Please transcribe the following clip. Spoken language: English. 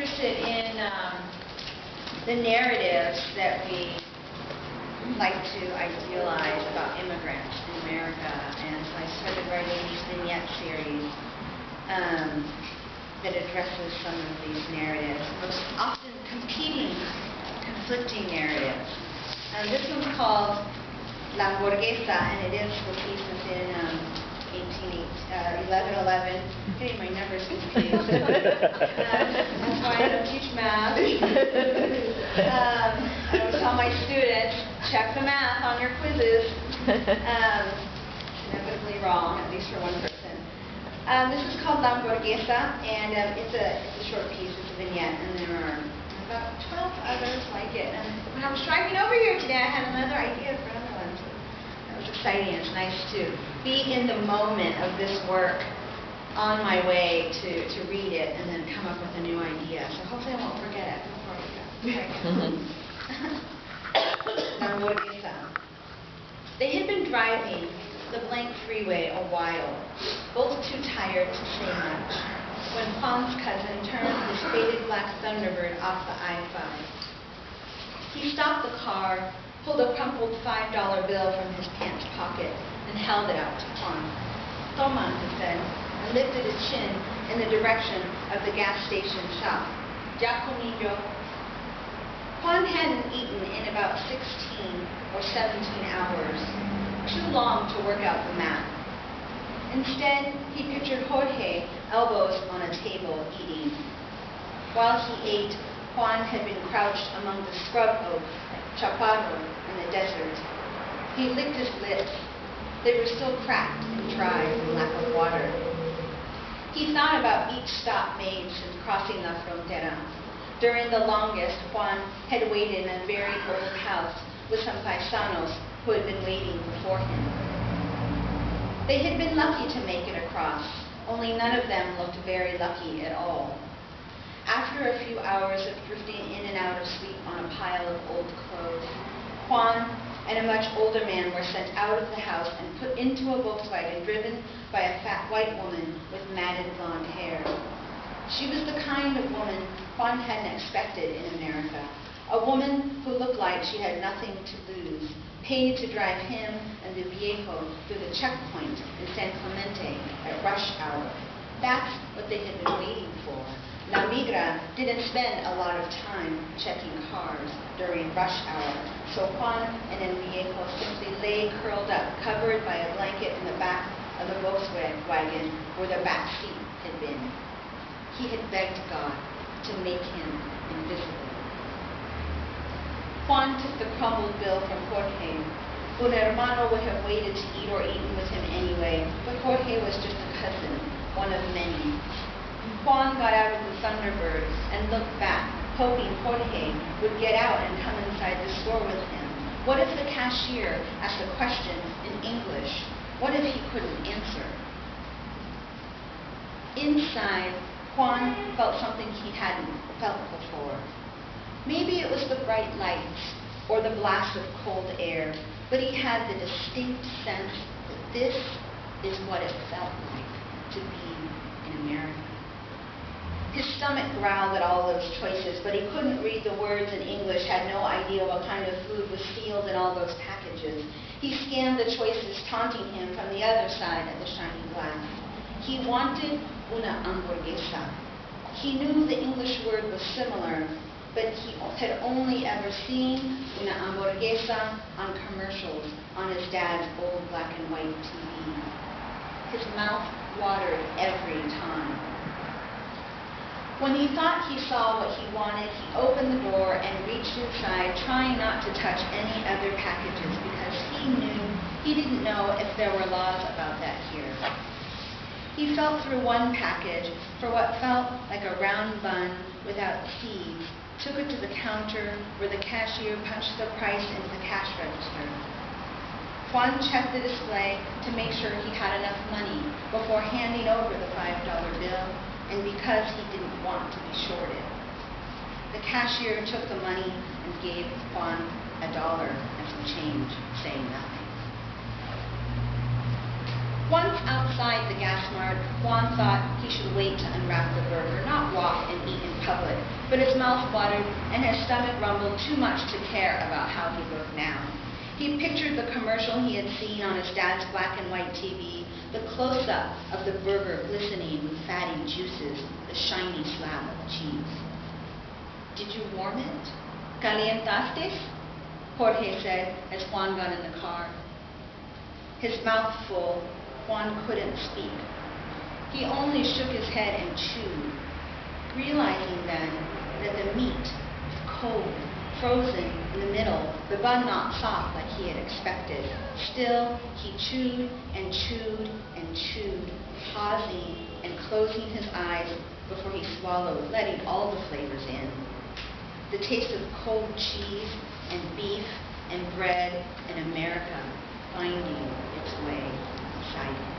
interested in the narratives that we like to idealize about immigrants in America, and so I started writing these vignette series that addresses some of these narratives, most often competing, conflicting narratives. This one's called La Hamburguesa, and it is the piece within 1111. Getting my numbers confused. That's why I don't teach math. I always tell my students, check the math on your quizzes. Inevitably wrong, at least for one person. This is called La Hamburguesa, and it's a short piece, it's a vignette, and there are about 12 others like it. And when I was driving over here today, I had another idea for another one. So that was exciting. It's nice to be in the moment of this work on my way to read it and then come up with a new idea. So hopefully I won't forget it before we go. La Hamburguesa. They had been driving the blank freeway a while, both too tired to say much, when Juan's cousin turned his faded black Thunderbird off the I-5. He stopped the car, pulled a crumpled $5 bill from his pants pocket, and held it out to Juan. Toma, he said, and lifted his chin in the direction of the gas station shop. Ya comillo. Juan hadn't eaten in about 16 or 17 hours, too long to work out the math. Instead, he pictured Jorge, elbows on a table, eating. While he ate, Juan had been crouched among the scrub oak, chaparro, in the desert. He licked his lips. They were still cracked and dry from lack of water. He thought about each stop made since crossing La Frontera. During the longest, Juan had waited in a very old house with some paisanos who had been waiting before him. They had been lucky to make it across, only none of them looked very lucky at all. After a few hours of drifting in and out of sleep on a pile of old clothes, Juan and a much older man were sent out of the house and put into a Volkswagen driven by a fat white woman with matted blonde hair. She was the kind of woman Juan hadn't expected in America, a woman who looked like she had nothing to lose, paid to drive him and the viejo through the checkpoint in San Clemente at rush hour. That's what they had been waiting for. La Migra didn't spend a lot of time checking cars during rush hour, so Juan and el viejo simply lay curled up, covered by a blanket in the back of the Volkswagen where the back seat had been. He had begged God to make him invisible. Juan took the crumbled bill from Jorge. Un hermano would have waited to eat or eaten with him anyway, but Jorge was just a cousin, one of many. Juan got out of the Thunderbird and looked back, hoping Jorge would get out and come inside the store with him. What if the cashier asked a question in English? What if he couldn't answer? Inside, Juan felt something he hadn't felt before. Maybe it was the bright lights or the blast of cold air, but he had the distinct sense that this is what it felt like to be in America. His stomach growled at all those choices, but he couldn't read the words in English, had no idea what kind of food was sealed in all those packages. He scanned the choices taunting him from the other side of the shiny glass. He wanted una hamburguesa. He knew the English word was similar, but he had only ever seen una hamburguesa on commercials on his dad's old black and white TV. His mouth watered every time. When he thought he saw what he wanted, he opened the door and reached inside, trying not to touch any other packages because he didn't know if there were laws about that here. He felt through one package for what felt like a round bun without seeds, took it to the counter where the cashier punched the price into the cash register. Juan checked the display to make sure he had enough money before handing over the $5 bill, and because he didn't want to be shorted. The cashier took the money and gave Juan $1 and some change, saying nothing. Once outside the gas mart, Juan thought he should wait to unwrap the burger, not walk and eat in public, but his mouth watered and his stomach rumbled too much to care about how he looked now. He pictured the commercial he had seen on his dad's black and white TV, the close-up of the burger glistening with fatty juices, the shiny slab of cheese. "Did you warm it? Calientaste?" Jorge said as Juan got in the car. His mouth full, Juan couldn't speak. He only shook his head and chewed, realizing then that the meat was cold, frozen in the middle, the bun not soft like he had expected. Still, he chewed and chewed and chewed, pausing and closing his eyes before he swallowed, letting all the flavors in. The taste of cold cheese and beef and bread and America finding its way inside him.